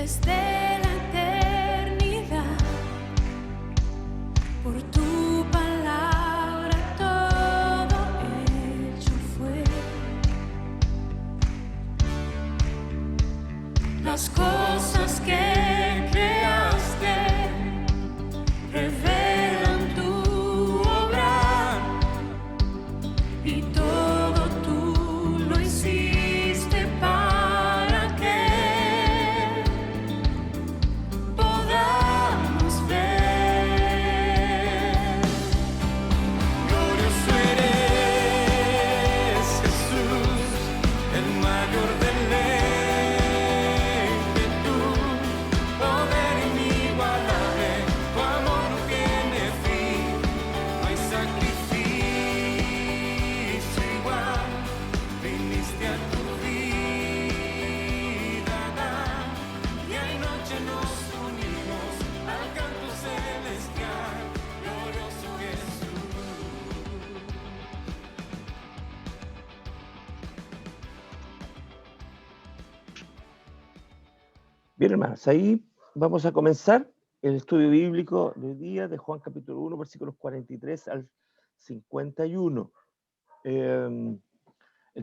desde la eternidad. Por tu palabra todo hecho fue. Las cosas que creaste revelan tu obra y todo tú lo hiciste para que podamos ver. Glorioso eres, Jesús, el mayor de tú, poder inigualable, tu amor no tiene fin, no hay sacrificio igual, viniste a tu vida dar, día y noche nos unimos al canto celestial, glorioso Jesús. Bien, hermanos, ahí vamos a comenzar el estudio bíblico de hoy día de Juan capítulo 1, versículos 43 al 51. El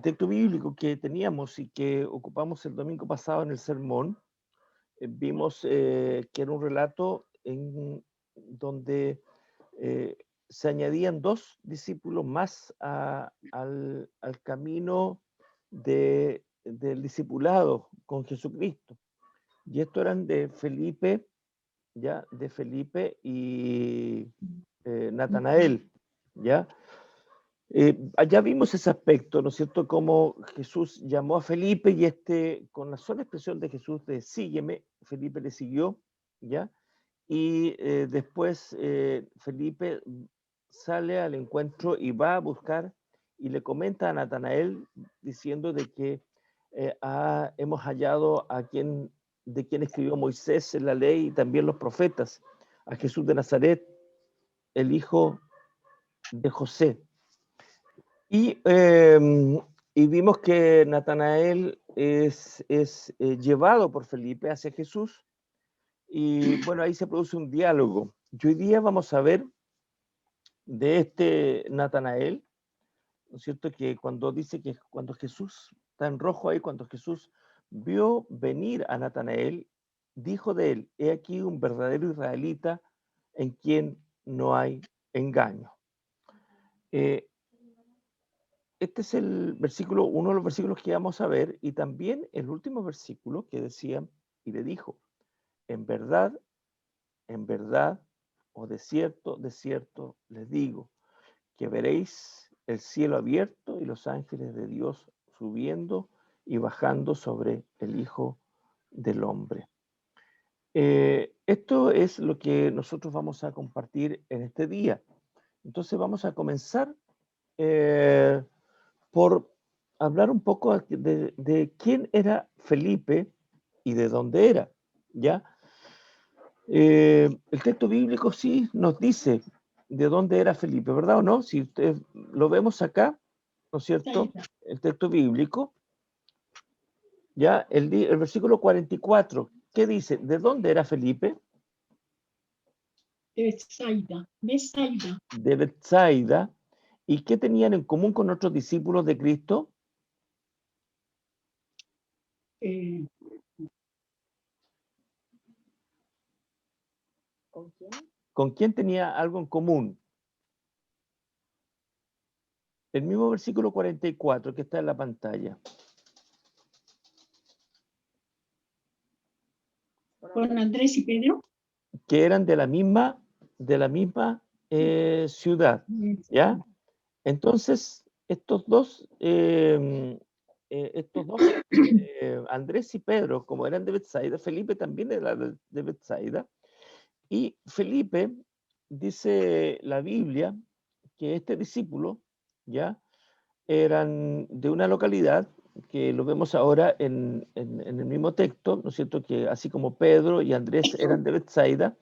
texto bíblico que teníamos y que ocupamos el domingo pasado en el sermón, vimos que era un relato en donde se añadían 2 discípulos más al camino del discipulado con Jesucristo. Y estos eran de Felipe, ¿ya? De Felipe y Natanael, ¿ya? Allá vimos ese aspecto, ¿no es cierto? Cómo Jesús llamó a Felipe y con la sola expresión de Jesús de sígueme, Felipe le siguió, ¿ya? Y después Felipe sale al encuentro y va a buscar y le comenta a Natanael diciendo de que hemos hallado de quien escribió Moisés en la ley y también los profetas, a Jesús de Nazaret, el hijo de José. Y vimos que Natanael es llevado por Felipe hacia Jesús y bueno, ahí se produce un diálogo. Y hoy día vamos a ver de este Natanael, ¿no es cierto? Que cuando dice que cuando Jesús, está en rojo ahí, cuando Jesús vio venir a Natanael, dijo de él, he aquí un verdadero israelita en quien no hay engaño. Este es el versículo, uno de los versículos que vamos a ver, y también el último versículo que decía, y le dijo, en verdad, o de cierto, les digo, que veréis el cielo abierto y los ángeles de Dios subiendo y bajando sobre el Hijo del Hombre. Esto es lo que nosotros vamos a compartir en este día. Entonces vamos a comenzar por hablar un poco de quién era Felipe y de dónde era, ¿ya? El texto bíblico sí nos dice de dónde era Felipe, ¿verdad o no? Si ustedes lo vemos acá, ¿no es cierto? El texto bíblico, ya, el versículo 44, ¿qué dice? ¿De dónde era Felipe? De Betsaida. De Betsaida. ¿Y qué tenían en común con otros discípulos de Cristo? ¿Con quién? ¿Con quién tenía algo en común? El mismo versículo 44 que está en la pantalla. Con Andrés y Pedro. Que eran de la misma ciudad, ¿ya? Entonces, estos dos, Andrés y Pedro, como eran de Betsaida, Felipe también era de Betsaida, y Felipe, dice la Biblia, que este discípulo, ¿ya? Eran de una localidad que lo vemos ahora en el mismo texto, ¿no es cierto? Que así como Pedro y Andrés eran de Betsaida,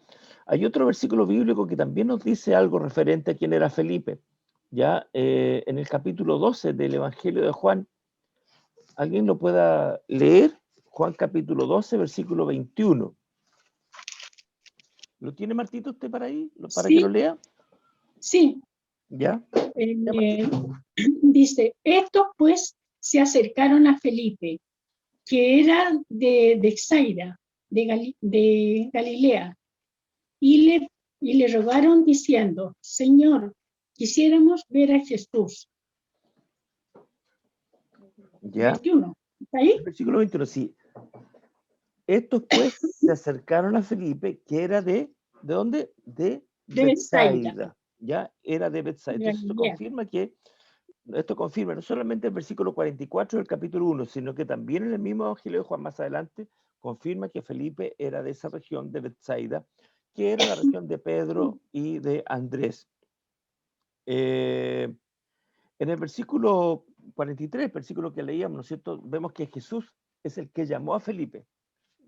hay otro versículo bíblico que también nos dice algo referente a quién era Felipe, ya en el capítulo 12 del Evangelio de Juan. ¿Alguien lo pueda leer? Juan capítulo 12, versículo 21. ¿Lo tiene Martito usted para ahí? ¿Para que lo Sí, lea? sí. ¿Ya? Dice, estos pues se acercaron a Felipe, que era de Bethsaida, de Galilea, y le rogaron diciendo, Señor, quisiéramos ver a Jesús. ¿Ya? 21. ¿Está ahí? El versículo 21, sí. Estos pues se acercaron a Felipe, que era ¿de dónde? De Bethsaida. Bethsaida. ¿Ya? Era de Bethsaida. De Entonces Galilea. esto confirma no solamente el versículo 44 del capítulo 1, sino que también en el mismo Evangelio de Juan más adelante confirma que Felipe era de esa región de Bethsaida, que era la región de Pedro y de Andrés. En el versículo 43, versículo que leíamos, ¿no es cierto? Vemos que Jesús es el que llamó a Felipe.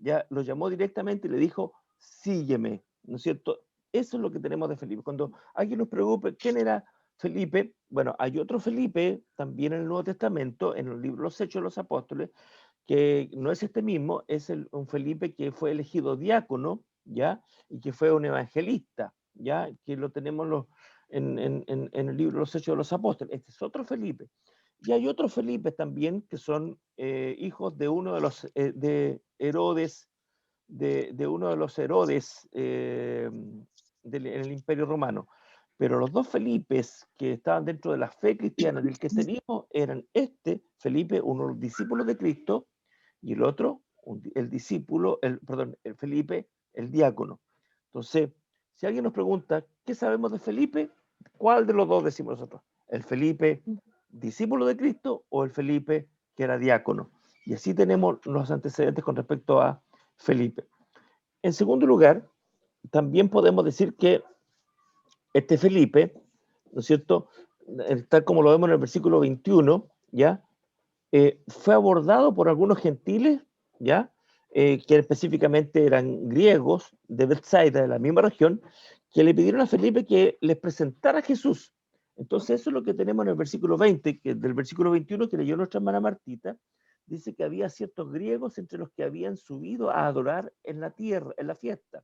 Ya lo llamó directamente y le dijo, sígueme, ¿no es cierto? Eso es lo que tenemos de Felipe. Cuando alguien nos preocupe, ¿quién era Felipe? Bueno, hay otro Felipe también en el Nuevo Testamento, en el libro Los Hechos de los Apóstoles, que no es este mismo, es un Felipe que fue elegido diácono, ¿ya? Y que fue un evangelista, ¿ya? Que lo tenemos en el libro Los Hechos de los Apóstoles. Este es otro Felipe. Y hay otros Felipe también que son hijos de uno de los de Herodes, de uno de los Herodes en el Imperio Romano. Pero los dos Felipes que estaban dentro de la fe cristiana del cristianismo eran este Felipe, uno de los discípulos de Cristo, y el otro, el Felipe, el diácono. Entonces, si alguien nos pregunta, ¿qué sabemos de Felipe? ¿Cuál de los dos decimos nosotros? ¿El Felipe, discípulo de Cristo, o el Felipe, que era diácono? Y así tenemos los antecedentes con respecto a Felipe. En segundo lugar, también podemos decir que este Felipe, ¿no es cierto?, tal como lo vemos en el versículo 21, ¿ya?, fue abordado por algunos gentiles, ¿ya?, que específicamente eran griegos de Bethsaida, de la misma región, que le pidieron a Felipe que les presentara a Jesús. Entonces eso es lo que tenemos en el versículo 20, que del versículo 21 que leyó nuestra hermana Martita, dice que había ciertos griegos entre los que habían subido a adorar en la tierra, en la fiesta.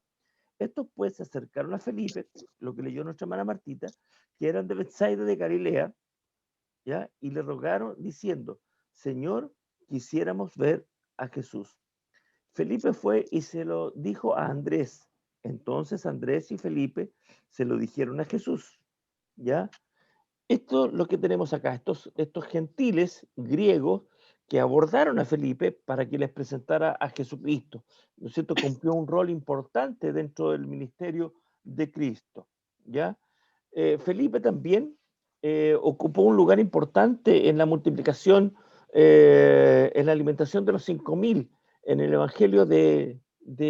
Estos pues se acercaron a Felipe, lo que leyó nuestra hermana Martita, que eran de Bethsaida de Galilea, ¿ya? Y le rogaron diciendo, Señor, quisiéramos ver a Jesús. Felipe fue y se lo dijo a Andrés. Entonces Andrés y Felipe se lo dijeron a Jesús, ¿ya? Esto es lo que tenemos acá, estos gentiles griegos que abordaron a Felipe para que les presentara a Jesucristo, ¿no es cierto? Cumplió un rol importante dentro del ministerio de Cristo, ¿ya? Felipe también ocupó un lugar importante en la multiplicación, en la alimentación de los 5.000, en el Evangelio de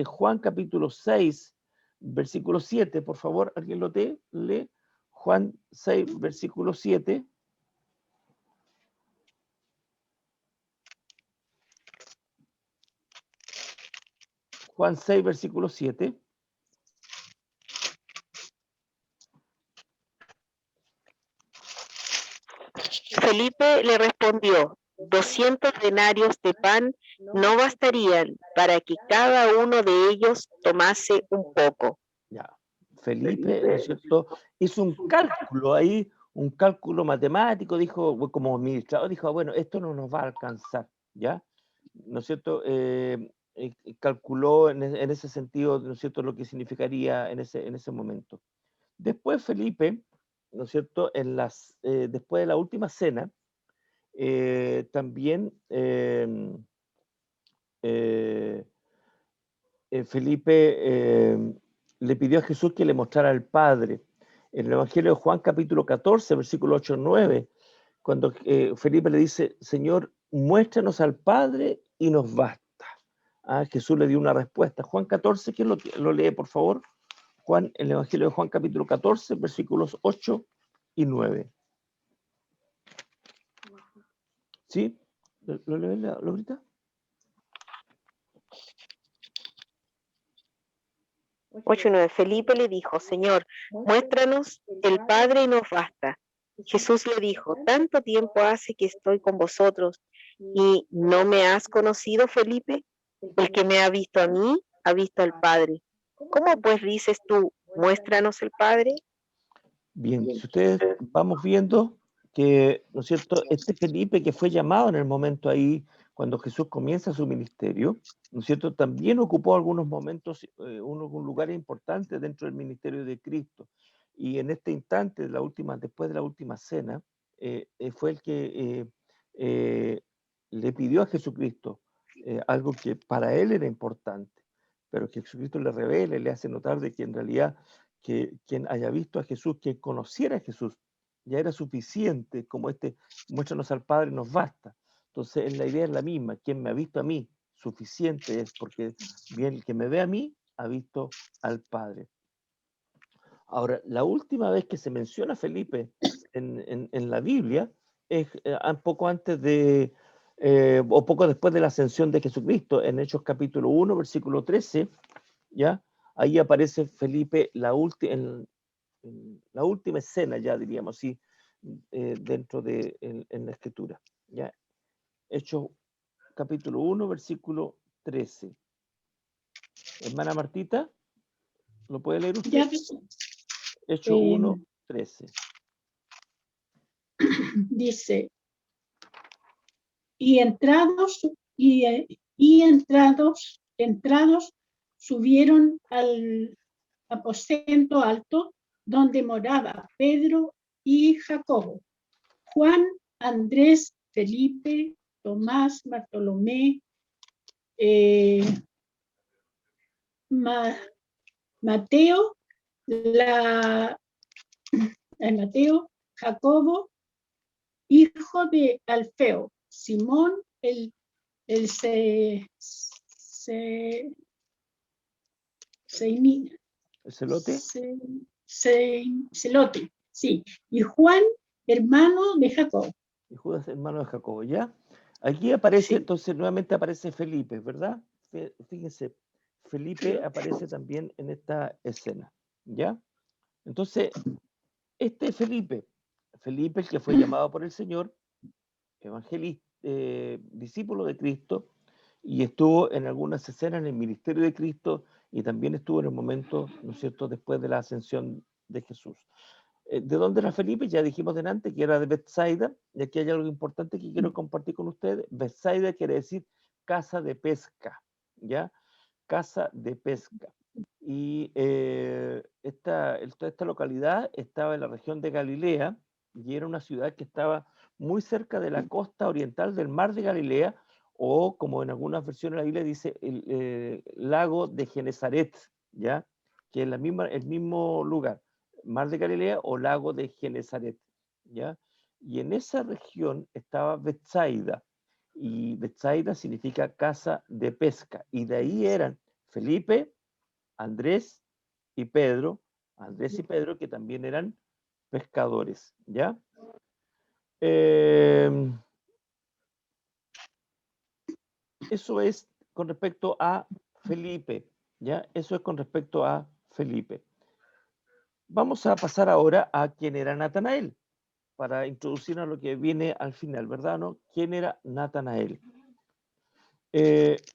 Juan capítulo 6, versículo 7, por favor, ¿alguien lo lee? Juan 6, versículo 7. Juan 6, versículo 7. Felipe le respondió, 200 denarios de pan no bastarían para que cada uno de ellos tomase un poco. Ya. Felipe, ¿no es cierto?, hizo un cálculo ahí, un cálculo matemático, dijo, como administrador, dijo, bueno, esto no nos va a alcanzar, ¿ya? ¿No es cierto? Calculó en ese sentido, ¿no es cierto?, lo que significaría en ese momento. Después Felipe, ¿no es cierto?, después de la última cena, también Felipe le pidió a Jesús que le mostrara al Padre. En el Evangelio de Juan, capítulo 14, versículo 8 y 9, cuando Felipe le dice, Señor, muéstranos al Padre y nos basta. Jesús le dio una respuesta. Juan 14, ¿quién lo lee, por favor? Juan, el Evangelio de Juan, capítulo 14, versículos 8 y 9. ¿Sí? ¿Lo lee ahorita? 8 y 9. Felipe le dijo, Señor, muéstranos el Padre y nos basta. Jesús le dijo, ¿tanto tiempo hace que estoy con vosotros y no me has conocido, Felipe? El que me ha visto a mí, ha visto al Padre. ¿Cómo pues dices tú, muéstranos el Padre? Bien, si ustedes vamos viendo que, ¿no es cierto?, este Felipe que fue llamado en el momento ahí, cuando Jesús comienza su ministerio, ¿no es cierto?, también ocupó algunos momentos, un lugar importante dentro del ministerio de Cristo. Y en este instante, después de la última cena, fue el que le pidió a Jesucristo algo que para él era importante, pero que Jesucristo le revela, le hace notar de que en realidad que quien haya visto a Jesús, que conociera a Jesús, ya era suficiente, como muéstranos al Padre, nos basta. Entonces, la idea es la misma, quien me ha visto a mí, suficiente es, porque bien, el que me ve a mí, ha visto al Padre. Ahora, la última vez que se menciona a Felipe en la Biblia es poco antes de, o poco después de la ascensión de Jesucristo, en Hechos capítulo 1, versículo 13, ¿ya? Ahí aparece Felipe en la última escena, ya diríamos así, dentro de en la escritura. ¿Ya? Hechos capítulo 1, versículo 13. Hermana Martita, ¿lo puede leer usted? Ya, Hechos 1, 13. dice, y entrados subieron al aposento alto donde moraba Pedro y Jacobo, Juan, Andrés, Felipe, Tomás, Bartolomé, Mateo, Mateo, Jacobo, hijo de Alfeo, Simón, el ¿Celote? Celote, sí, y Juan, hermano de Jacob. Y Judas, hermano de Jacobo, ¿ya? Aquí aparece, Sí. entonces nuevamente aparece Felipe, ¿verdad? Fíjense, Felipe aparece también en esta escena, ¿ya? Entonces, este Felipe el que fue llamado por el Señor, evangelista, discípulo de Cristo, y estuvo en algunas escenas en el ministerio de Cristo, y también estuvo en el momento, ¿no es cierto?, después de la ascensión de Jesús. ¿De dónde era Felipe? Ya dijimos delante que era de Bethsaida, y aquí hay algo importante que quiero compartir con ustedes. Bethsaida quiere decir casa de pesca, ¿ya? Casa de pesca. Y esta localidad estaba en la región de Galilea, y era una ciudad que estaba muy cerca de la costa oriental del mar de Galilea, o como en algunas versiones de la Biblia dice, el lago de Genesaret, ¿ya? Que es el mismo lugar, mar de Galilea o lago de Genesaret, ¿ya? Y en esa región estaba Bethsaida, y Bethsaida significa casa de pesca, y de ahí eran Felipe, Andrés y Pedro, que también eran pescadores, ¿ya? Eso es con respecto a Felipe, ¿ya? Eso es con respecto a Felipe. Vamos a pasar ahora a quién era Natanael, para introducirnos a lo que viene al final, ¿verdad? ¿No? ¿Quién era Natanael?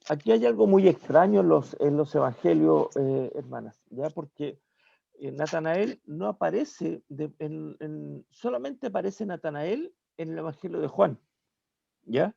Aquí hay algo muy extraño en los evangelios, hermanas, ¿ya? Porque Natanael no aparece, solamente aparece Natanael en el Evangelio de Juan, ¿ya?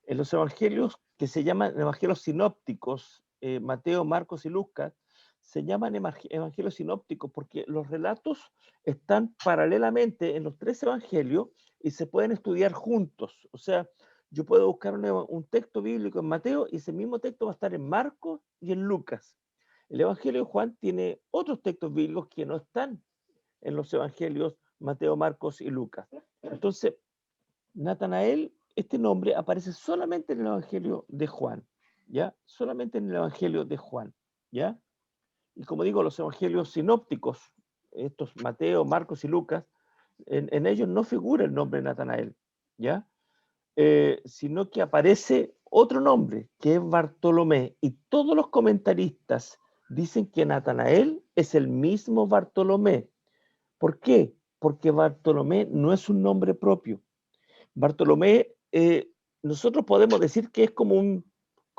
En los evangelios que se llaman evangelios sinópticos, Mateo, Marcos y Lucas, se llaman evangelios sinópticos porque los relatos están paralelamente en los tres evangelios y se pueden estudiar juntos. O sea, yo puedo buscar un texto bíblico en Mateo y ese mismo texto va a estar en Marcos y en Lucas. El Evangelio de Juan tiene otros textos bíblicos que no están en los evangelios Mateo, Marcos y Lucas. Entonces, Natanael, este nombre aparece solamente en el Evangelio de Juan, ¿ya? Solamente en el Evangelio de Juan, ¿ya? Y como digo, los evangelios sinópticos, estos Mateo, Marcos y Lucas, en ellos no figura el nombre de Natanael, ¿ya? Sino que aparece otro nombre, que es Bartolomé, y todos los comentaristas dicen que Natanael es el mismo Bartolomé. ¿Por qué? Porque Bartolomé no es un nombre propio. Bartolomé, nosotros podemos decir que es como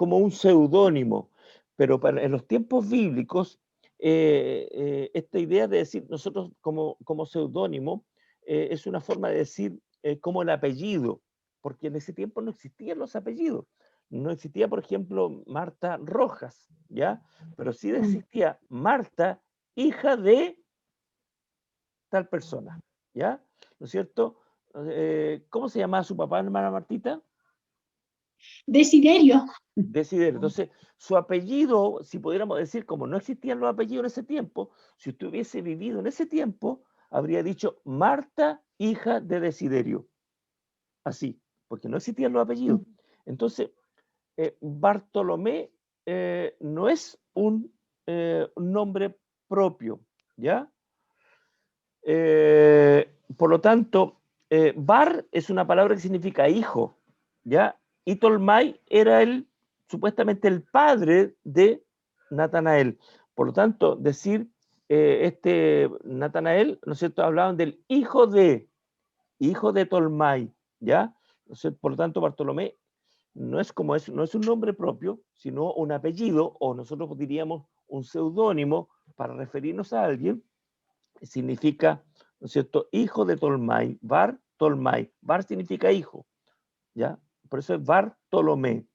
como un seudónimo, pero en los tiempos bíblicos, esta idea de decir nosotros como seudónimo es una forma de decir como el apellido, porque en ese tiempo no existían los apellidos. No existía, por ejemplo, Marta Rojas, ¿ya? Pero sí existía Marta, hija de tal persona, ¿ya? ¿No es cierto? ¿Cómo se llamaba su papá, hermana Martita? Desiderio. Desiderio. Entonces, su apellido, si pudiéramos decir, como no existían los apellidos en ese tiempo, si usted hubiese vivido en ese tiempo, habría dicho Marta, hija de Desiderio. Así, porque no existían los apellidos. Entonces, Bartolomé no es un nombre propio, ¿ya? Por lo tanto, Bar es una palabra que significa hijo, ¿ya? Y Tolmai era supuestamente el padre de Natanael. Por lo tanto, decir Natanael, ¿no es cierto? Hablaban del hijo de Tolmai, ¿ya? ¿No es cierto? Por lo tanto, Bartolomé no es un nombre propio, sino un apellido, o nosotros diríamos un seudónimo para referirnos a alguien. Significa, ¿no es cierto?, hijo de Tolmai, Bar Tolmai. Bar significa hijo, ¿ya? Por eso es Bartolomé.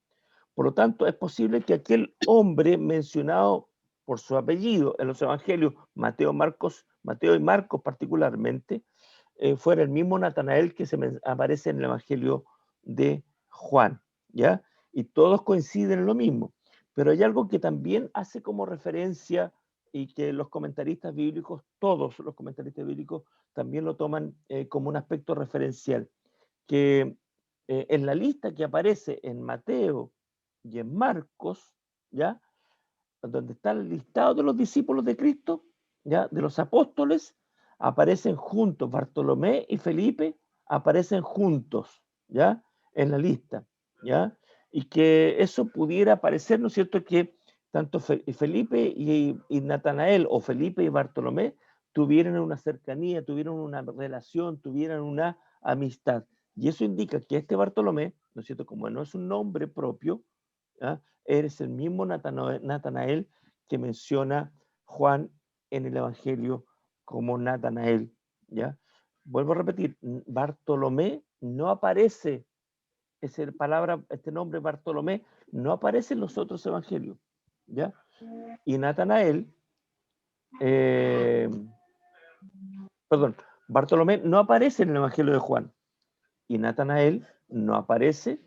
Por lo tanto, es posible que aquel hombre mencionado por su apellido en los evangelios, Mateo y Marcos particularmente, fuera el mismo Natanael que aparece en el evangelio de Juan, ¿ya? Y todos coinciden en lo mismo. Pero hay algo que también hace como referencia y que los comentaristas bíblicos, todos los comentaristas bíblicos, también lo toman como un aspecto referencial, que en la lista que aparece en Mateo y en Marcos, ¿ya? Donde está el listado de los discípulos de Cristo, ¿ya? De los apóstoles, aparecen juntos, Bartolomé y Felipe aparecen juntos, ¿ya? En la lista, ¿ya? Y que eso pudiera parecer, ¿no es cierto?, que tanto Felipe y Natanael, o Felipe y Bartolomé, tuvieran una cercanía, tuvieran una relación, tuvieran una amistad. Y eso indica que este Bartolomé, ¿no es cierto?, como no es un nombre propio, ¿ya? Eres el mismo Natanael que menciona Juan en el Evangelio como Natanael, ¿ya? Vuelvo a repetir, Bartolomé no aparece, este nombre Bartolomé no aparece en los otros evangelios, ¿ya? Y Natanael, Bartolomé no aparece en el Evangelio de Juan, y Natanael no aparece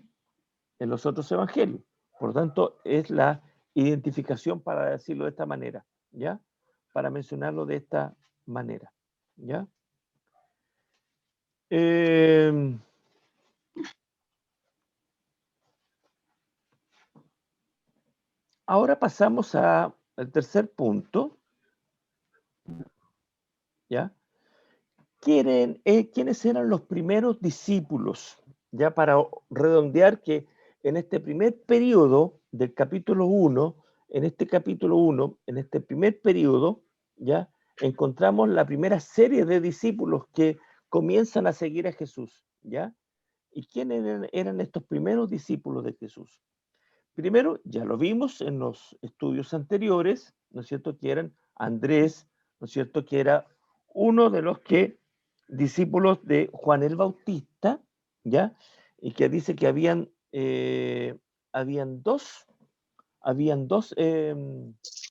en los otros evangelios. Por lo tanto, es la identificación, para decirlo de esta manera, ¿ya? Para mencionarlo de esta manera, ¿ya? Ahora pasamos al tercer punto, ¿ya? ¿Quiénes eran los primeros discípulos? Ya para redondear que en este primer periodo del capítulo 1, en este primer periodo, ya encontramos la primera serie de discípulos que comienzan a seguir a Jesús, ¿ya? ¿Y quiénes eran estos primeros discípulos de Jesús? Primero, ya lo vimos en los estudios anteriores, ¿no es cierto?, que eran Andrés, ¿no es cierto?, que era uno de los discípulos de Juan el Bautista, ¿ya? Y que dice que habían dos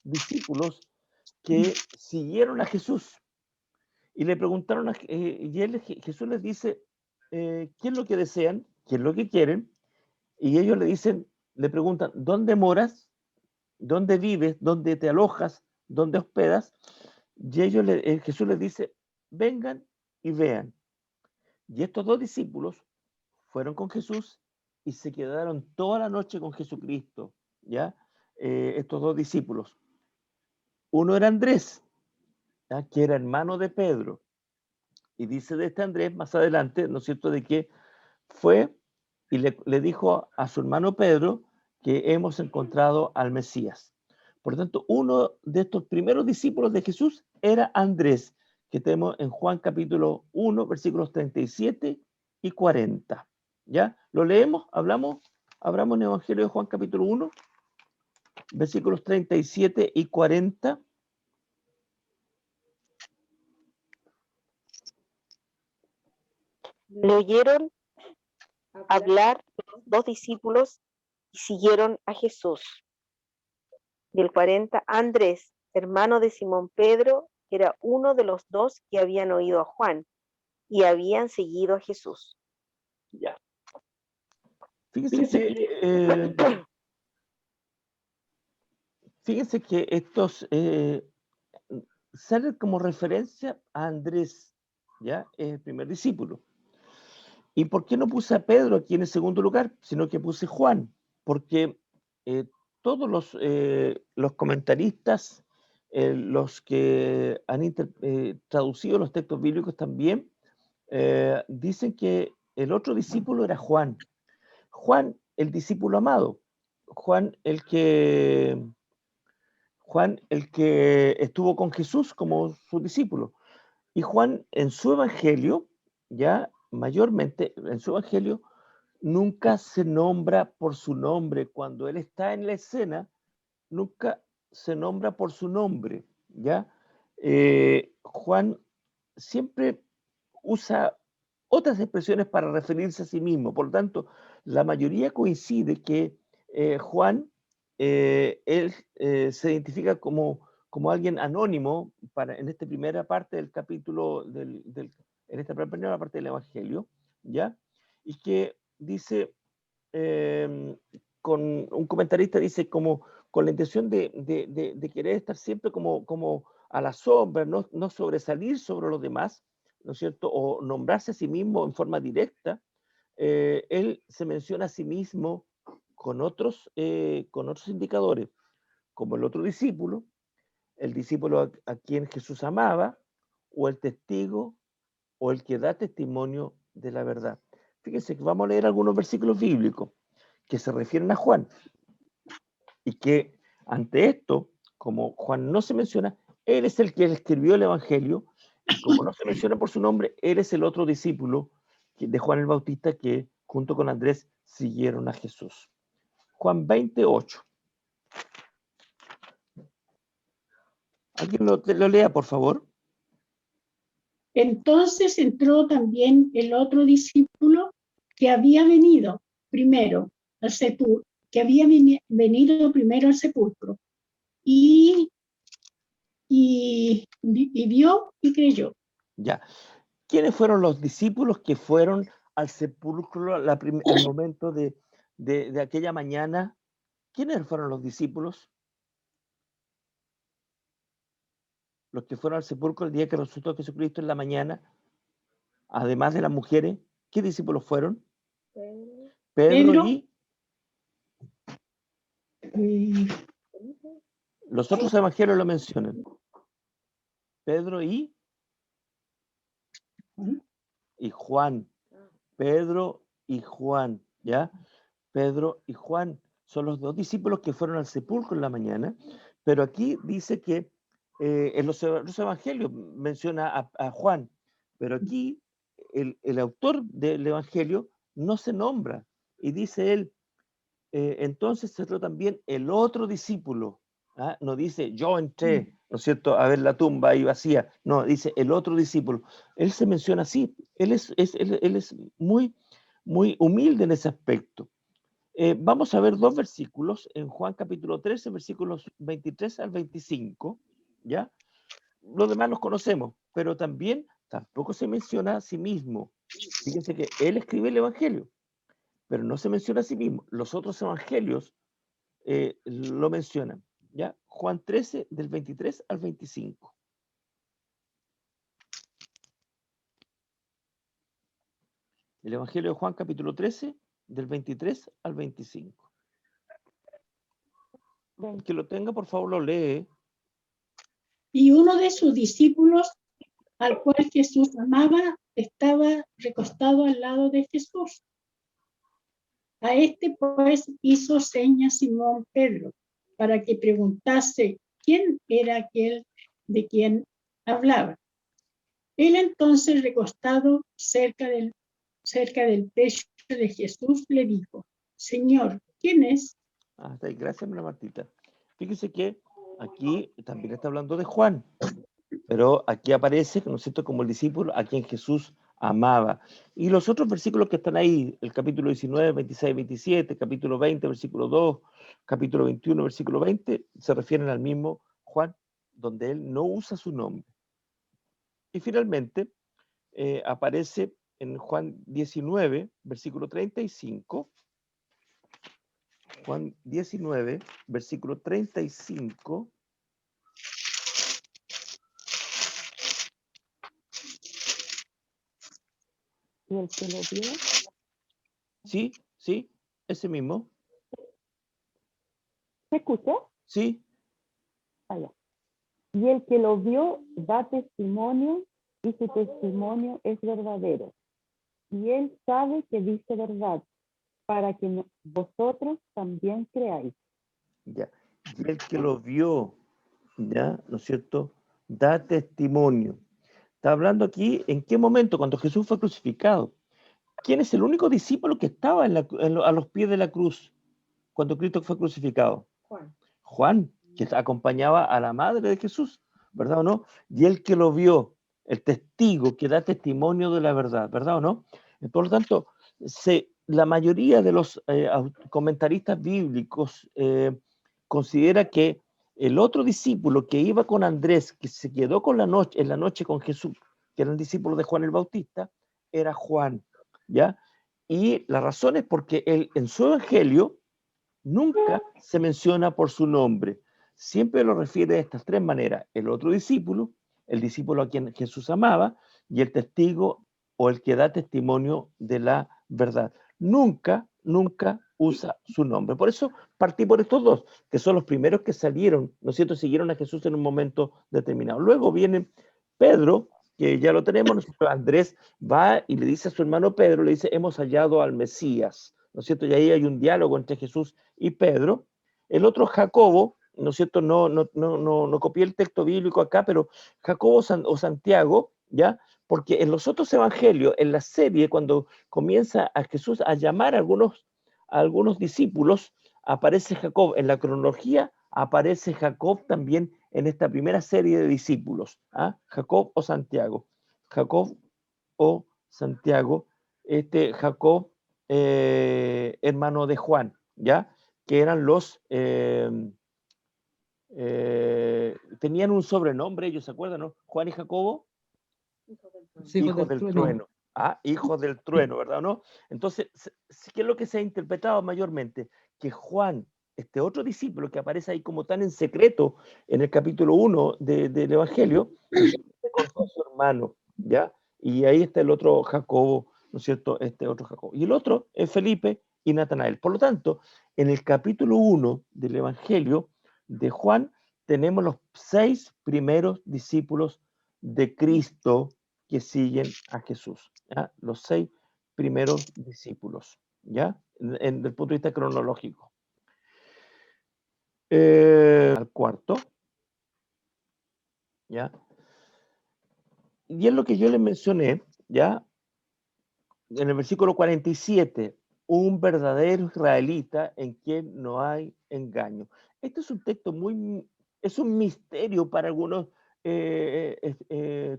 discípulos que siguieron a Jesús y le preguntaron, Jesús les dice, ¿qué es lo que desean? ¿Qué es lo que quieren? Y ellos le preguntan, ¿dónde moras? ¿Dónde vives? ¿Dónde te alojas? ¿Dónde hospedas? Y Jesús les dice, vengan y vean. Y estos dos discípulos fueron con Jesús y se quedaron toda la noche con Jesucristo, ¿ya? Estos dos discípulos. Uno era Andrés, ¿ya? Que era hermano de Pedro. Y dice de este Andrés más adelante, ¿no es cierto?, de que fue y le dijo a su hermano Pedro que hemos encontrado al Mesías. Por lo tanto, uno de estos primeros discípulos de Jesús era Andrés, que tenemos en Juan capítulo 1, versículos 37 y 40. ¿Ya? ¿Lo leemos? ¿Hablamos en el Evangelio de Juan capítulo 1? versículos 37 y 40. Le oyeron hablar los dos discípulos y siguieron a Jesús. Y el 40, Andrés, hermano de Simón Pedro, era uno de los dos que habían oído a Juan y habían seguido a Jesús. Ya. Fíjense que estos salen como referencia a Andrés, ¿ya? Es el primer discípulo. ¿Y por qué no puse a Pedro aquí en el segundo lugar, sino que puse Juan? Porque todos los comentaristas, los que han traducido los textos bíblicos también, dicen que el otro discípulo era Juan. Juan, el discípulo amado. Juan, el que estuvo con Jesús como su discípulo. Y Juan, en su evangelio, ya mayormente, en su evangelio, nunca se nombra por su nombre. Cuando él está en la escena, nunca se nombra por su nombre, ¿ya? Juan siempre usa otras expresiones para referirse a sí mismo. Por lo tanto, la mayoría coincide que Juan, él se identifica como alguien anónimo en esta primera parte del capítulo, en esta primera parte del Evangelio, ¿ya? Y que dice, con un comentarista dice, como con la intención de querer estar siempre como a la sombra, no sobresalir sobre los demás, ¿no es cierto? O nombrarse a sí mismo en forma directa. Él se menciona a sí mismo con otros indicadores, como el otro discípulo, el discípulo a quien Jesús amaba, o el testigo, o el que da testimonio de la verdad. Fíjense que vamos a leer algunos versículos bíblicos que se refieren a Juan, y que ante esto, como Juan no se menciona, él es el que escribió el Evangelio, y como no se menciona por su nombre, él es el otro discípulo de Juan el Bautista que junto con Andrés siguieron a Jesús. Juan 28. ¿Alguien lo lea, por favor? Entonces entró también el otro discípulo que había venido primero al sepulcro, y vio y creyó. Ya. ¿Quiénes fueron los discípulos que fueron al sepulcro al momento de aquella mañana? ¿Quiénes fueron los discípulos? Los que fueron al sepulcro el día que resucitó Jesucristo en la mañana, además de las mujeres, ¿qué discípulos fueron? Pedro y los otros evangelios lo mencionan. Pedro y Juan. Pedro y Juan, ¿ya? Pedro y Juan son los dos discípulos que fueron al sepulcro en la mañana, pero aquí dice que en los evangelios menciona a Juan, pero aquí el autor del evangelio no se nombra, y dice él, entonces entró también el otro discípulo, ¿ah? No dice yo entré, ¿no es cierto?, a ver la tumba ahí vacía, no, dice el otro discípulo. Él se menciona así, él es muy, muy humilde en ese aspecto. Vamos a ver dos versículos en Juan capítulo 13, versículos 23 al 25, ¿ya? Los demás los conocemos, pero también tampoco se menciona a sí mismo. Fíjense que él escribe el evangelio, pero no se menciona a sí mismo. Los otros evangelios lo mencionan, ¿ya? Juan 13, del 23 al 25. El evangelio de Juan, capítulo 13, del 23 al 25. Que lo tenga, por favor, lo lee. Y uno de sus discípulos, al cual Jesús amaba, estaba recostado al lado de Jesús. A este pues hizo señas Simón Pedro para que preguntase quién era aquel de quien hablaba. Él entonces, recostado cerca del pecho de Jesús, le dijo: Señor, ¿quién es? Hasta ahí, gracias, Martita. Fíjese que aquí también está hablando de Juan, pero aquí aparece, ¿no es cierto?, como el discípulo a quien Jesús amaba. Y los otros versículos que están ahí, el capítulo 19, 26, 27, capítulo 20, versículo 2, capítulo 21, versículo 20, se refieren al mismo Juan, donde él no usa su nombre. Y finalmente aparece en Juan 19, versículo 35, Juan 19, versículo 35, Y el que lo vio, sí, ese mismo, ¿se escucha? sí, Allá. Y el que lo vio da testimonio y su testimonio es verdadero. Y él sabe que dice verdad, para que vosotros también creáis. ya. Y el que lo vio, ya, ¿no es cierto?, da testimonio. Está hablando aquí, ¿en qué momento? Cuando Jesús fue crucificado. ¿Quién es el único discípulo que estaba a los pies de la cruz cuando Cristo fue crucificado? Juan. Juan, que acompañaba a la madre de Jesús, ¿verdad o no? Y el que lo vio, el testigo que da testimonio de la verdad, ¿verdad o no? Por lo tanto, la mayoría de los comentaristas bíblicos considera que el otro discípulo que iba con Andrés, que se quedó en la noche con Jesús, que era el discípulo de Juan el Bautista, era Juan, ¿ya? Y la razón es porque él en su evangelio nunca se menciona por su nombre. Siempre lo refiere de estas tres maneras: el otro discípulo, el discípulo a quien Jesús amaba, y el testigo o el que da testimonio de la verdad. Nunca usa su nombre. Por eso partí por estos dos, que son los primeros que salieron, ¿no es cierto?, siguieron a Jesús en un momento determinado. Luego viene Pedro, que ya lo tenemos, ¿no es cierto? Andrés va y le dice a su hermano Pedro, le dice, hemos hallado al Mesías, ¿no es cierto? Y ahí hay un diálogo entre Jesús y Pedro. El otro, Jacobo, ¿no es cierto? No copié el texto bíblico acá, pero Jacobo o Santiago, ¿ya? Porque en los otros evangelios, en la serie, cuando comienza a Jesús a llamar a algunos discípulos, aparece Jacob. En la cronología aparece Jacob también en esta primera serie de discípulos. ¿Ah? Jacob o Santiago. Jacob o Santiago. Jacob, hermano de Juan, ¿ya? Que eran tenían un sobrenombre, ellos se acuerdan, ¿no? Juan y Jacobo. Hijos del trueno. Ah, hijos del trueno, ¿verdad o no? Entonces, ¿qué es lo que se ha interpretado mayormente? Que Juan, este otro discípulo que aparece ahí como tan en secreto en el capítulo 1 del Evangelio, se contó a su hermano, ¿ya? Y ahí está el otro Jacobo, ¿no es cierto? Este otro Jacobo. Y el otro es Felipe y Natanael. Por lo tanto, en el capítulo 1 del Evangelio de Juan, tenemos los 6 primeros discípulos de Cristo que siguen a Jesús, ¿ya? Los 6 primeros discípulos, ¿ya? Desde el punto de vista cronológico. Al cuarto, ¿ya? Y es lo que yo les mencioné, ¿ya? En el versículo 47, un verdadero israelita en quien no hay engaño. Este es un texto es un misterio para algunos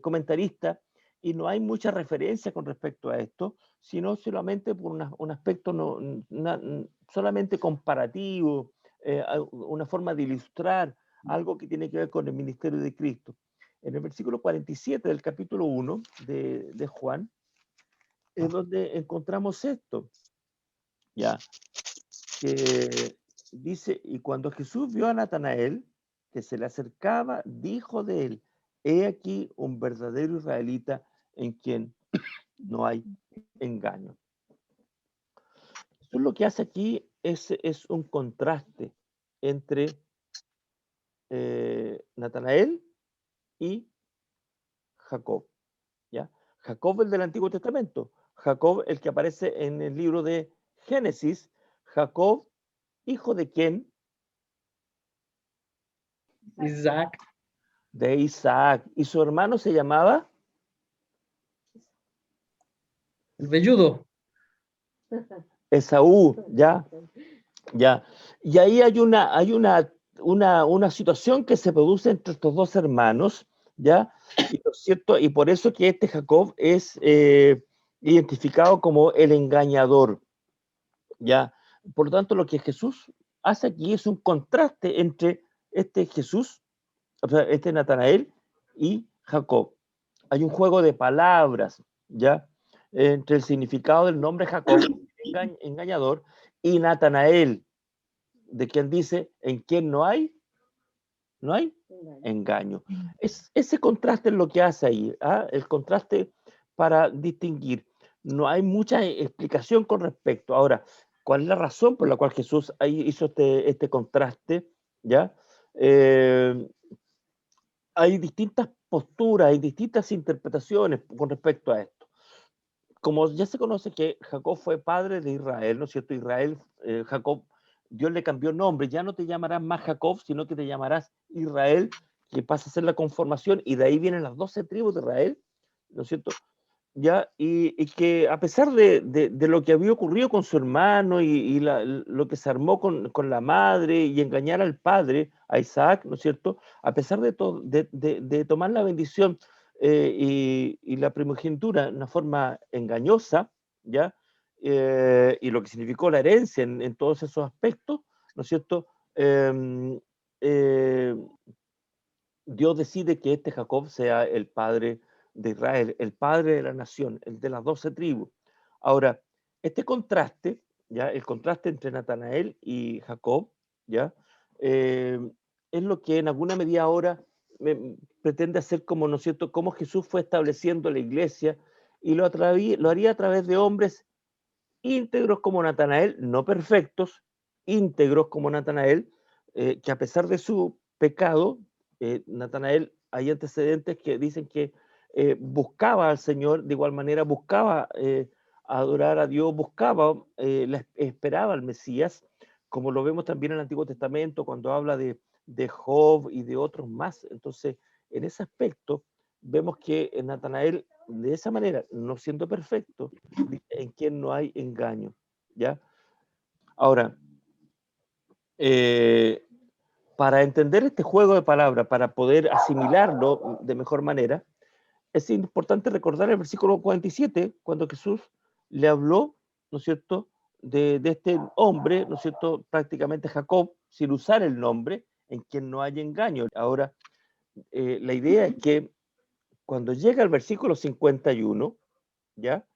comentaristas, y no hay mucha referencia con respecto a esto, sino solamente por un aspecto solamente comparativo, una forma de ilustrar algo que tiene que ver con el ministerio de Cristo. En el versículo 47 del capítulo 1 de Juan, es donde encontramos esto, ya, que dice, y cuando Jesús vio a Natanael, que se le acercaba, dijo de él, he aquí un verdadero israelita en quien no hay engaño. Eso lo que hace aquí es un contraste entre Natanael y Jacob, ¿ya? Jacob, el del Antiguo Testamento, Jacob, el que aparece en el libro de Génesis. Jacob, ¿hijo de quién? Isaac, De Isaac. ¿Y su hermano se llamaba? el velludo. Esaú, ya. Y ahí hay una una situación que se produce entre estos dos hermanos, ¿ya? Y, ¿no es cierto? Y por eso que este Jacob es identificado como el engañador, ¿ya? Por lo tanto, lo que Jesús hace aquí es un contraste entre este Jesús, o sea, este Natanael y Jacob. Hay un juego de palabras, ¿ya? Entre el significado del nombre Jacob, engañador, y Natanael, de quien dice, en quien no hay engaño. Ese contraste es lo que hace ahí, ¿ah? El contraste para distinguir. No hay mucha explicación con respecto. Ahora, ¿cuál es la razón por la cual Jesús ahí hizo este contraste? ¿Ya? Hay distintas posturas, hay distintas interpretaciones con respecto a esto. Como ya se conoce que Jacob fue padre de Israel, ¿no es cierto? Israel, Jacob, Dios le cambió nombre, ya no te llamarás más Jacob, sino que te llamarás Israel, que pasa a ser la conformación, y de ahí vienen las 12 tribus de Israel, ¿no es cierto? Ya, y que a pesar de lo que había ocurrido con su hermano y lo que se armó con la madre y engañar al padre, a Isaac, ¿no es cierto? A pesar de, de tomar la bendición y la primogenitura de una forma engañosa, ¿ya? Y lo que significó la herencia en todos esos aspectos, ¿no es cierto? Eh, Dios decide que este Jacob sea el padre de Israel, el padre de la nación, el de las 12 tribus. Ahora, este contraste, ¿ya? El contraste entre Natanael y Jacob, ¿ya? Es lo que en alguna medida ahora pretende hacer como, ¿no es cierto?, cómo Jesús fue estableciendo la iglesia y lo haría a través de hombres íntegros como Natanael, no perfectos, íntegros como Natanael, que a pesar de su pecado, Natanael, hay antecedentes que dicen que buscaba al Señor, de igual manera buscaba adorar a Dios, buscaba, esperaba al Mesías, como lo vemos también en el Antiguo Testamento, cuando habla de Job y de otros más. Entonces, en ese aspecto, vemos que Natanael, de esa manera, no siendo perfecto, en quien no hay engaño, ¿ya? Ahora, para entender este juego de palabras, para poder asimilarlo de mejor manera, es importante recordar el versículo 47, cuando Jesús le habló, ¿no es cierto?, de este hombre, ¿no es cierto?, prácticamente Jacob, sin usar el nombre, en quien no hay engaño. Ahora, la idea es que cuando llega al versículo 51, ¿ya?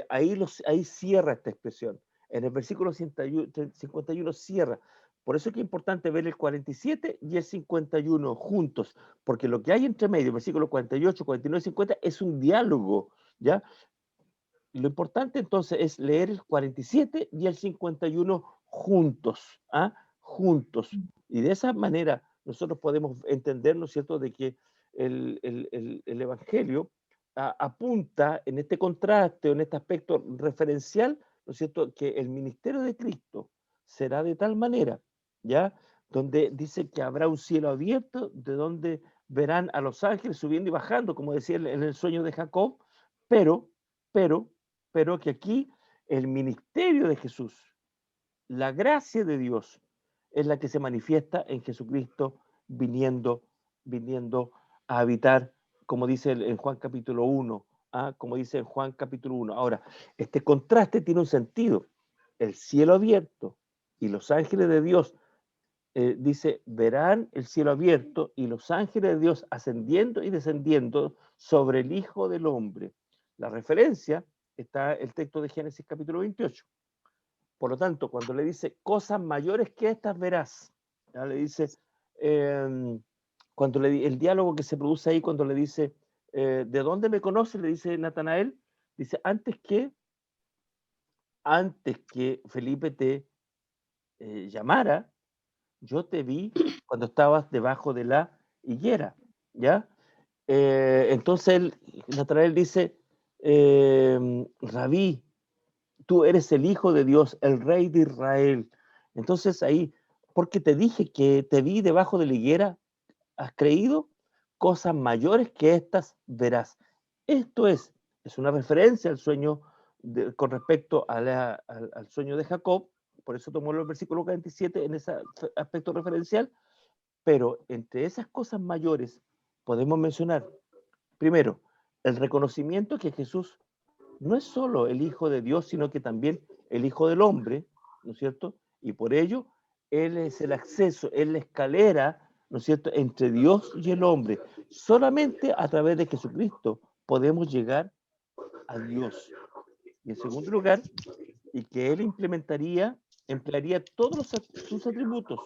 Ahí cierra esta expresión. En el versículo 51 cierra. Por eso es que es importante ver el 47 y el 51 juntos, porque lo que hay entre medio, versículo 48, 49 y 50, es un diálogo, ¿ya? Lo importante entonces es leer el 47 y el 51 juntos, ¿ah? Juntos. Y de esa manera nosotros podemos entender, ¿no es cierto?, de que el Evangelio apunta en este contraste, en este aspecto referencial, ¿no es cierto?, que el ministerio de Cristo será de tal manera, ¿ya? Donde dice que habrá un cielo abierto, de donde verán a los ángeles subiendo y bajando, como decía en el sueño de Jacob, pero, pero, pero que aquí el ministerio de Jesús, la gracia de Dios, es la que se manifiesta en Jesucristo viniendo a habitar, como dice en Juan capítulo 1, como dice en Juan capítulo 1. Ahora, este contraste tiene un sentido. El cielo abierto y los ángeles de Dios, dice, verán el cielo abierto y los ángeles de Dios ascendiendo y descendiendo sobre el Hijo del Hombre. La referencia está el texto de Génesis capítulo 28. Por lo tanto, cuando le dice cosas mayores que estas verás, ¿ya? Le dice, cuando el diálogo que se produce ahí, cuando le dice, ¿de dónde me conoces? Le dice Natanael, dice, antes que Felipe te llamara, yo te vi cuando estabas debajo de la higuera, ¿ya? Entonces Natanael dice, Rabí, tú eres el Hijo de Dios, el Rey de Israel. Entonces ahí, porque te dije que te vi debajo de la higuera, ¿has creído? Cosas mayores que estas verás. Esto es una referencia al sueño con respecto al sueño de Jacob, por eso tomó el versículo 47 en ese aspecto referencial, Pero entre esas cosas mayores podemos mencionar, primero, el reconocimiento que Jesús no es solo el Hijo de Dios, sino que también el Hijo del Hombre, ¿no es cierto? Y por ello, Él es el acceso, es la escalera, ¿no es cierto?, entre Dios y el hombre. Solamente a través de Jesucristo podemos llegar a Dios. Y en segundo lugar, y que Él emplearía todos sus atributos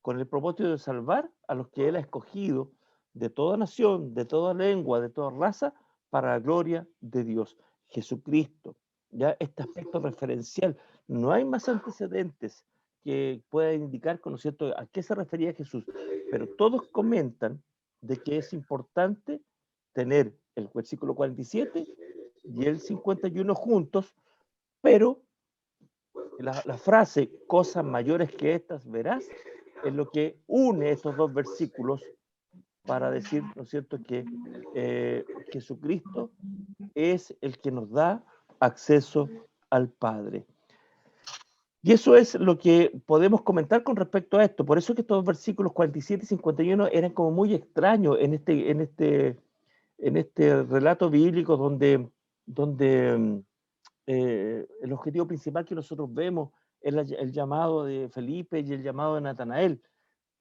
con el propósito de salvar a los que Él ha escogido de toda nación, de toda lengua, de toda raza, para la gloria de Dios. Jesucristo, ya este aspecto referencial, no hay más antecedentes que puedan indicar, ¿no es cierto?, a qué se refería Jesús, pero todos comentan de que es importante tener el versículo 47 y el 51 juntos, pero la frase cosas mayores que estas verás es lo que une estos dos versículos para decir, ¿no es cierto?, que Jesucristo es el que nos da acceso al Padre. Y eso es lo que podemos comentar con respecto a esto. Por eso que estos versículos 47 y 51 eran como muy extraños en este relato bíblico donde el objetivo principal que nosotros vemos es el llamado de Felipe y el llamado de Natanael,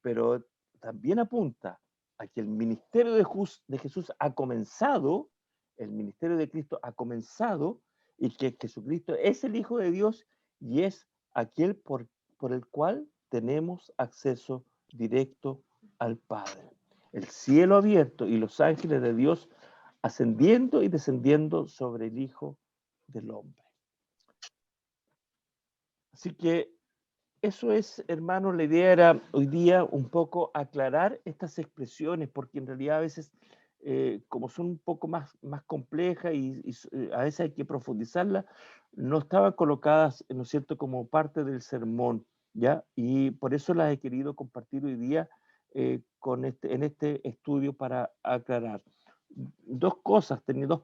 pero también apunta a que el ministerio de Jesús ha comenzado, el ministerio de Cristo ha comenzado, y que Jesucristo es el Hijo de Dios y es aquel por el cual tenemos acceso directo al Padre. El cielo abierto y los ángeles de Dios ascendiendo y descendiendo sobre el Hijo del Hombre. Así que eso es, hermano, la idea era hoy día un poco aclarar estas expresiones, porque en realidad a veces, como son un poco más complejas y a veces hay que profundizarlas, no estaban colocadas, ¿no es cierto?, como parte del sermón, ¿ya? Y por eso las he querido compartir hoy día en este estudio para aclarar. Dos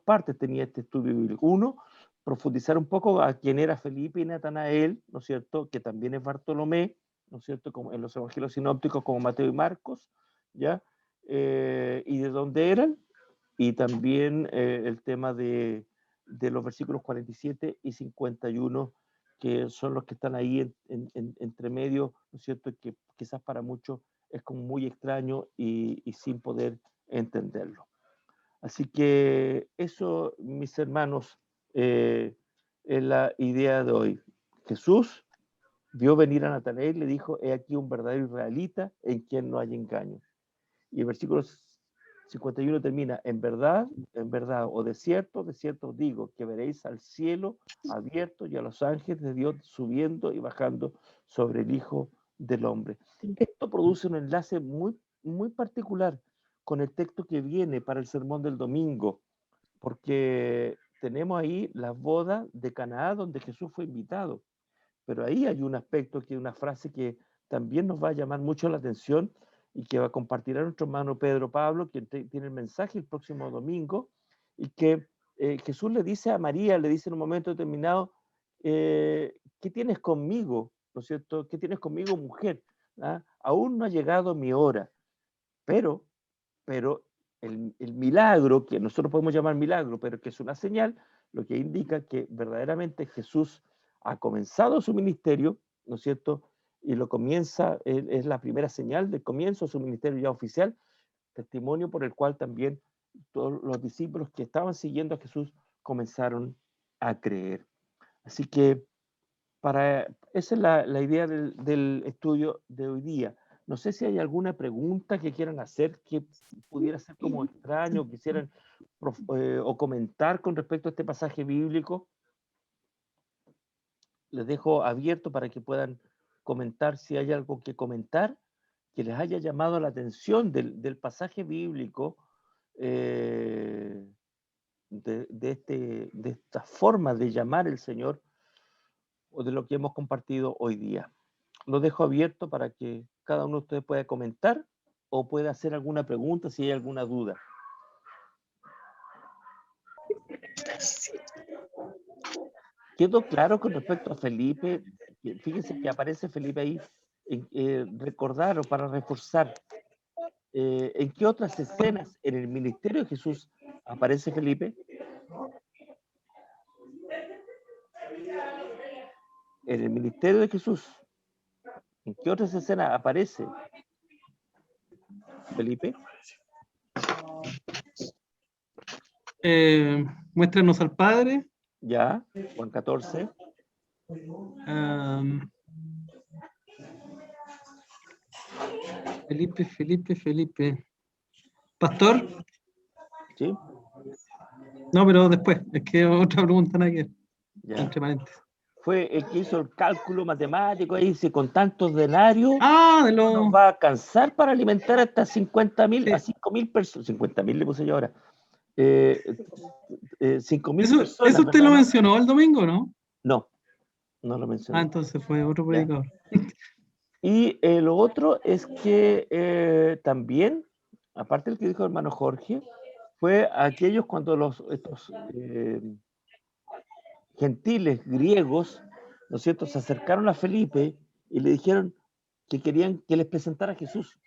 partes tenía este estudio bíblico. Uno, profundizar un poco a quién era Felipe y Natanael, ¿no es cierto?, que también es Bartolomé, ¿no es cierto?, como en los evangelios sinópticos como Mateo y Marcos, ¿ya? Y de dónde eran, y también el tema de los versículos 47 y 51, que son los que están ahí entre medio, ¿no es cierto?, que quizás para muchos es como muy extraño y sin poder entenderlo. Así que eso, mis hermanos, es la idea de hoy. Jesús vio venir a Natanael y le dijo, he aquí un verdadero israelita en quien no hay engaño. Y el versículo 51 termina, en verdad, o de cierto os digo, que veréis al cielo abierto y a los ángeles de Dios subiendo y bajando sobre el Hijo del Hombre. Esto produce un enlace muy, muy particular con el texto que viene para el sermón del domingo, porque tenemos ahí la boda de Caná donde Jesús fue invitado, pero ahí hay un aspecto, que una frase que también nos va a llamar mucho la atención y que va a compartir a nuestro hermano Pedro Pablo, quien tiene el mensaje el próximo domingo, y que Jesús le dice a María, le dice en un momento determinado, ¿qué tienes conmigo? ¿No es cierto? ¿Qué tienes conmigo, mujer? ¿Ah? Aún no ha llegado mi hora, pero el milagro, que nosotros podemos llamar milagro, pero que es una señal, lo que indica que verdaderamente Jesús ha comenzado su ministerio, ¿no es cierto? Y lo comienza, es la primera señal del comienzo de su ministerio ya oficial, testimonio por el cual también todos los discípulos que estaban siguiendo a Jesús comenzaron a creer. Así que esa es la idea del estudio de hoy día. No sé si hay alguna pregunta que quieran hacer que pudiera ser como extraño, quisieran o comentar con respecto a este pasaje bíblico. Les dejo abierto para que puedan comentar si hay algo que comentar que les haya llamado la atención del pasaje bíblico, de esta forma de llamar el Señor o de lo que hemos compartido hoy día. Lo dejo abierto para que cada uno de ustedes pueda comentar o pueda hacer alguna pregunta si hay alguna duda. ¿Quedó claro con respecto a Felipe? Fíjense que aparece Felipe ahí recordar o para reforzar en qué otras escenas en el ministerio de Jesús aparece Felipe. En el ministerio de Jesús, ¿en qué otras escenas aparece Felipe? Muéstranos al Padre. Ya, Juan 14. Felipe. Pastor. ¿Sí? No, pero después. Es que otra pregunta nada que ver, Ya. entre paréntesis. Fue el que hizo el cálculo matemático ahí, dice, con tantos denarios, De nos los... va a alcanzar para alimentar hasta 50.000, Sí. a 5.000 personas. 50.000 le puse yo ahora. 5.000 Eso personas. usted ¿verdad? lo mencionó el domingo, ¿no? No, no lo mencioné. Entonces fue otro Ya. predicador. Y lo otro es que también, aparte del que dijo el hermano Jorge, fue aquellos cuando estos gentiles griegos, ¿no es cierto?, se acercaron a Felipe y le dijeron que querían que les presentara a Jesús.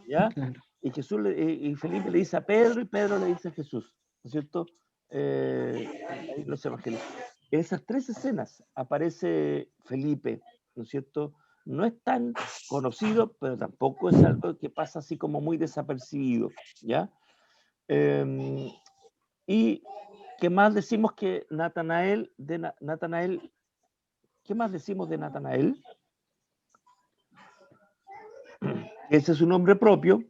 ¿Ya? Claro. Y y Felipe le dice a Pedro y Pedro le dice a Jesús, ¿no es cierto? Ahí los evangelios. En esas tres escenas aparece Felipe, ¿no es cierto? No es tan conocido, pero tampoco es algo que pasa así como muy desapercibido, ¿ya? Y ¿qué más decimos que Natanael, qué más decimos de Natanael? Ese es su nombre propio.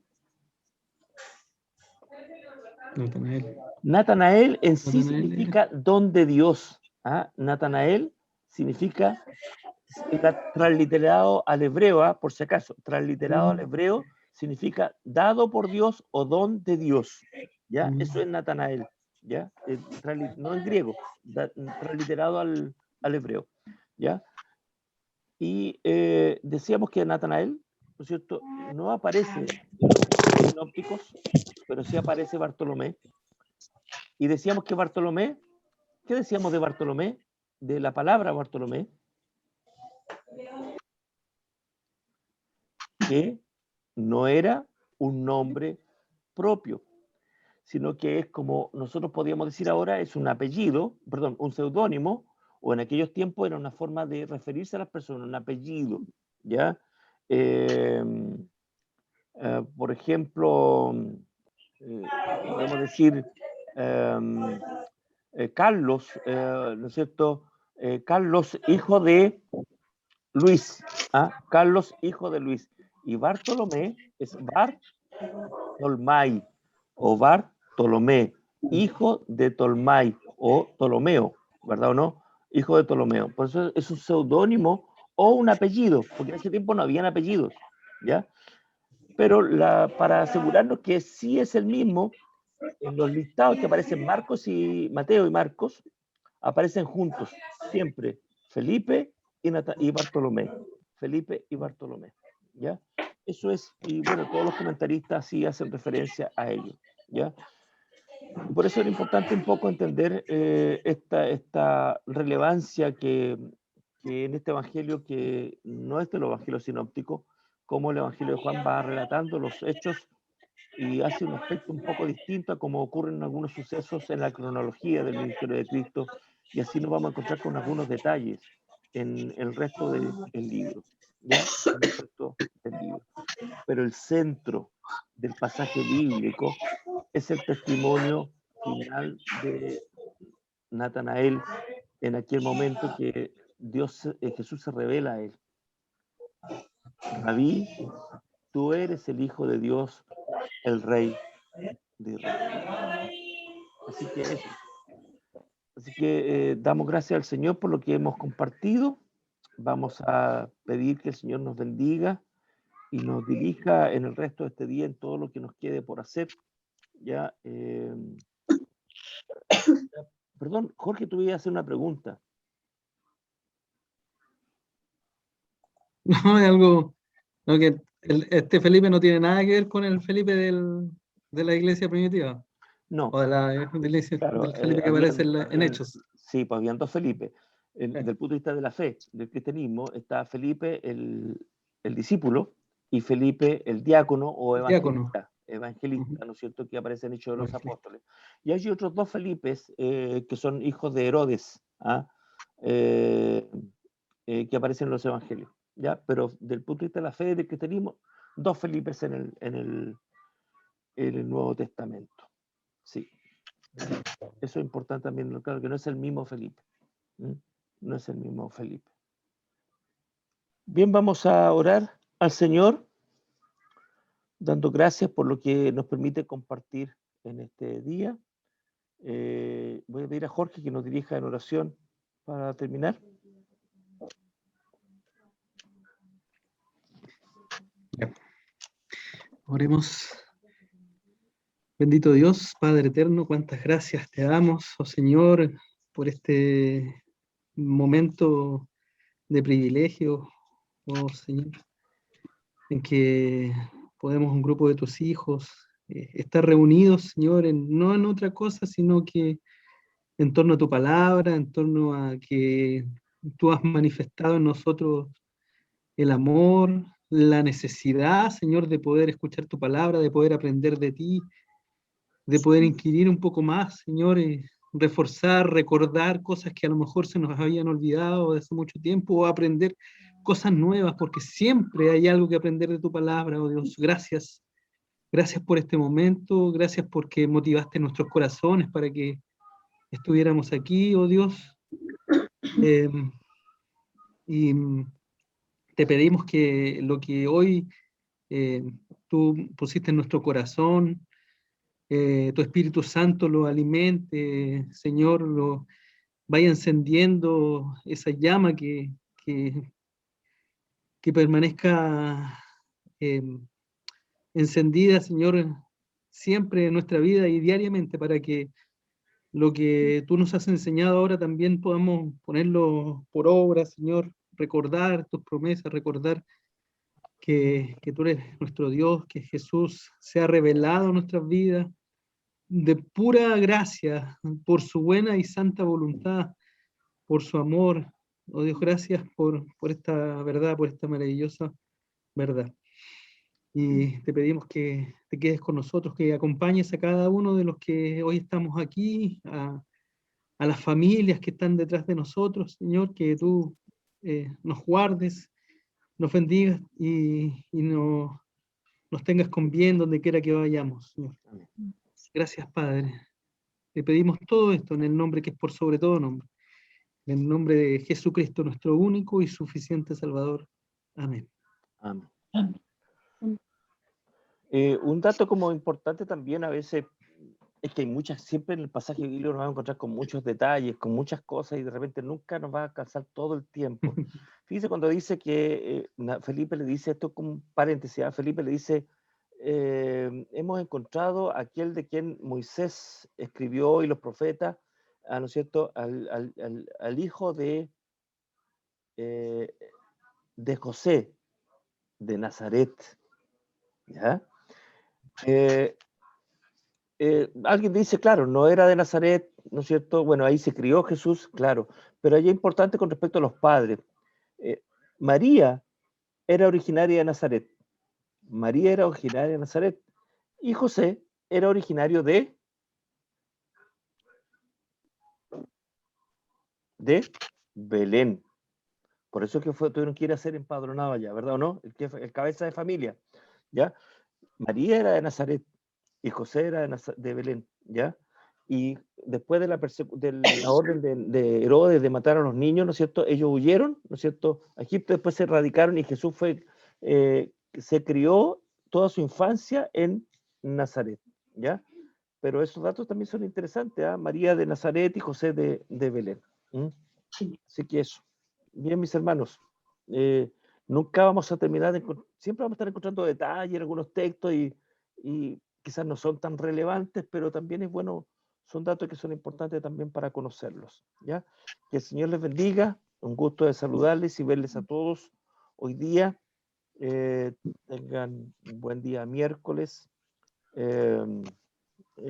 Natanael en sí significa don de Dios. ¿Ah? Natanael significa, transliterado al hebreo, por si acaso, transliterado al hebreo significa dado por Dios o don de Dios. ¿Ya? Eso es Natanael. ¿Ya? No en griego, transliterado al hebreo. ¿Ya? Y decíamos que Natanael, ¿no es cierto?, no aparece en los sinópticos, pero sí aparece Bartolomé. Y decíamos que Bartolomé, ¿qué decíamos de Bartolomé? De la palabra Bartolomé. Que no era un nombre propio, sino que es como nosotros podríamos decir ahora, es un apellido, perdón, un seudónimo, o en aquellos tiempos era una forma de referirse a las personas, un apellido, ¿ya? Por ejemplo, podemos decir Carlos, ¿no es cierto? Carlos, hijo de Luis, Carlos, hijo de Luis. Y Bartolomé es Bartolmai o Bartolomé, hijo de Tolmai o Ptolomeo, ¿verdad o no? Hijo de Ptolomeo. Por eso es un seudónimo o un apellido, porque en ese tiempo no habían apellidos, ¿ya? Pero para asegurarnos que sí es el mismo, en los listados que aparecen Marcos y Mateo y Marcos, aparecen juntos, siempre, Felipe y Bartolomé. Felipe y Bartolomé, ¿ya? Eso es, y bueno, todos los comentaristas sí hacen referencia a ello, ¿ya? Y por eso era importante un poco entender esta relevancia que en este evangelio, que no es de los evangelios sinópticos, como el evangelio de Juan va relatando los hechos y hace un aspecto un poco distinto a como ocurren algunos sucesos en la cronología del ministerio de Cristo, y así nos vamos a encontrar con algunos detalles en el resto del libro, ¿ya? En el resto del libro. Pero el centro del pasaje bíblico es el testimonio final de Natanael en aquel momento que Jesús se revela a él. Rabí, tú eres el Hijo de Dios, el Rey de Israel. Así que damos gracias al Señor por lo que hemos compartido. Vamos a pedir que el Señor nos bendiga y nos dirija en el resto de este día en todo lo que nos quede por hacer. Ya, perdón, Jorge, tú ibas a hacer una pregunta. No, es algo, no, que este Felipe no tiene nada que ver con el Felipe de la iglesia primitiva. No. O de la iglesia, Claro, del Felipe que aparece en Hechos. Sí, pues habían dos Felipe. Desde el punto de vista de la fe, del cristianismo, está Felipe, el el discípulo, y Felipe el diácono o El diácono. evangelista, ¿no es cierto?, que aparece en Hechos de los Evangelista. Apóstoles. Y hay otros 2 Felipes que son hijos de Herodes, ¿ah? Que aparecen en los evangelios, ¿ya? Pero del punto de vista de la fe, del cristianismo, 2 Felipes en el Nuevo Testamento. Sí. Eso es importante también, claro, que no es el mismo Felipe. No es el mismo Felipe. Bien, vamos a orar al Señor, dando gracias por lo que nos permite compartir en este día. Voy a pedir a Jorge que nos dirija en oración para terminar. Oremos. Bendito Dios, Padre eterno, cuántas gracias te damos, oh Señor, por este momento de privilegio, oh Señor, en que podemos un grupo de tus hijos estar reunidos, Señor, no en otra cosa, sino que en torno a tu palabra, en torno a que tú has manifestado en nosotros el amor, la necesidad, Señor, de poder escuchar tu palabra, de poder aprender de ti, de poder inquirir un poco más, Señor, reforzar, recordar cosas que a lo mejor se nos habían olvidado de hace mucho tiempo, o aprender cosas nuevas, porque siempre hay algo que aprender de tu palabra, oh Dios. Gracias. Gracias por este momento, gracias porque motivaste nuestros corazones para que estuviéramos aquí, oh Dios. Y te pedimos que lo que hoy tú pusiste en nuestro corazón, tu Espíritu Santo lo alimente, Señor, lo vaya encendiendo esa llama que permanezca encendida, Señor, siempre en nuestra vida y diariamente, para que lo que tú nos has enseñado ahora también podamos ponerlo por obra, Señor, recordar tus promesas, recordar que tú eres nuestro Dios, que Jesús se ha revelado en nuestras vidas de pura gracia, por su buena y santa voluntad, por su amor. Oh Dios, gracias por esta verdad, por esta maravillosa verdad. Y te pedimos que te quedes con nosotros, que acompañes a cada uno de los que hoy estamos aquí, a las familias que están detrás de nosotros, Señor, que tú nos guardes, nos bendigas y nos tengas con bien donde quiera que vayamos, Señor. Gracias, Padre. Te pedimos todo esto en el nombre que es por sobre todo nombre. En el nombre de Jesucristo, nuestro único y suficiente Salvador. Amén. Amén. Amén. Un dato como importante también a veces es que hay muchas, siempre en el pasaje bíblico nos vamos a encontrar con muchos detalles, con muchas cosas, y de repente nunca nos va a alcanzar todo el tiempo. Fíjese cuando dice que Felipe le dice, esto como un paréntesis, Felipe le dice, hemos encontrado aquel de quien Moisés escribió y los profetas, ¿no es cierto?, al hijo de José, de Nazaret, ¿ya? Alguien dice, claro, no era de Nazaret, ¿no es cierto? Bueno, ahí se crió Jesús, claro, pero ahí es importante con respecto a los padres. María era originaria de Nazaret. María era originaria de Nazaret. Y José era originario de Belén. Por eso es que tuvieron que ir a ser empadronado allá, ¿verdad o no? El cabeza de familia, ¿ya? María era de Nazaret y José era de Belén, ¿ya? Y después de la orden de Herodes de matar a los niños, ¿no es cierto? Ellos huyeron, ¿no es cierto? A Egipto, después se radicaron y Jesús se crió toda su infancia en Nazaret, ¿ya? Pero esos datos también son interesantes, ¿ah? María de Nazaret y José de Belén. Sí. Así que eso. Bien, mis hermanos, nunca vamos a terminar, siempre vamos a estar encontrando detalles en algunos textos y quizás no son tan relevantes, pero también es bueno, son datos que son importantes también para conocerlos, ¿ya? Que el Señor les bendiga, un gusto de saludarles y verles a todos hoy día. Tengan un buen día miércoles. El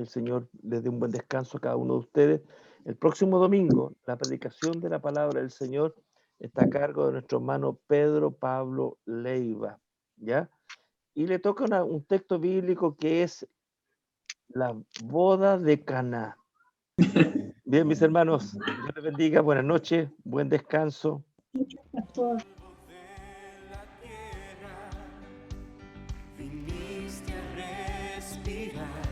Señor les dé un buen descanso a cada uno de ustedes. El próximo domingo, la predicación de la palabra del Señor está a cargo de nuestro hermano Pedro Pablo Leiva, ¿ya? Y le toca un texto bíblico que es la boda de Caná. Bien, mis hermanos, Dios les bendiga, buenas noches, buen descanso. Pastor. De la tierra viniste a respirar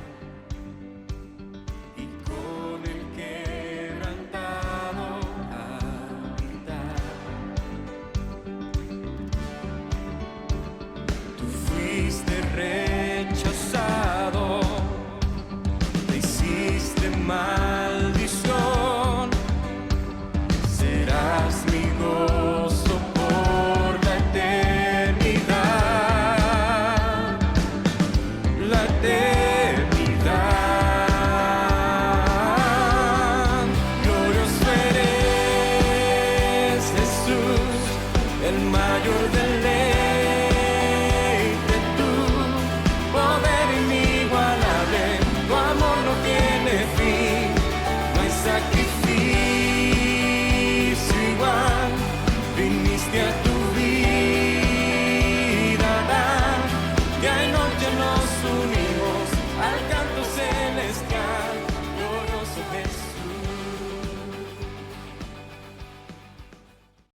y con el quebrantado habitar. Tú fuiste rechazado, te hiciste maldición, serás mi gozo por la eternidad, la eternidad. Glorioso eres, Jesús, el mayor deleite, tú, poder inigualable, tu amor no tiene fin, no hay sacrificio igual, viniste a tu vida a dar, día y noche nos unimos al canto celestial, glorioso Jesús.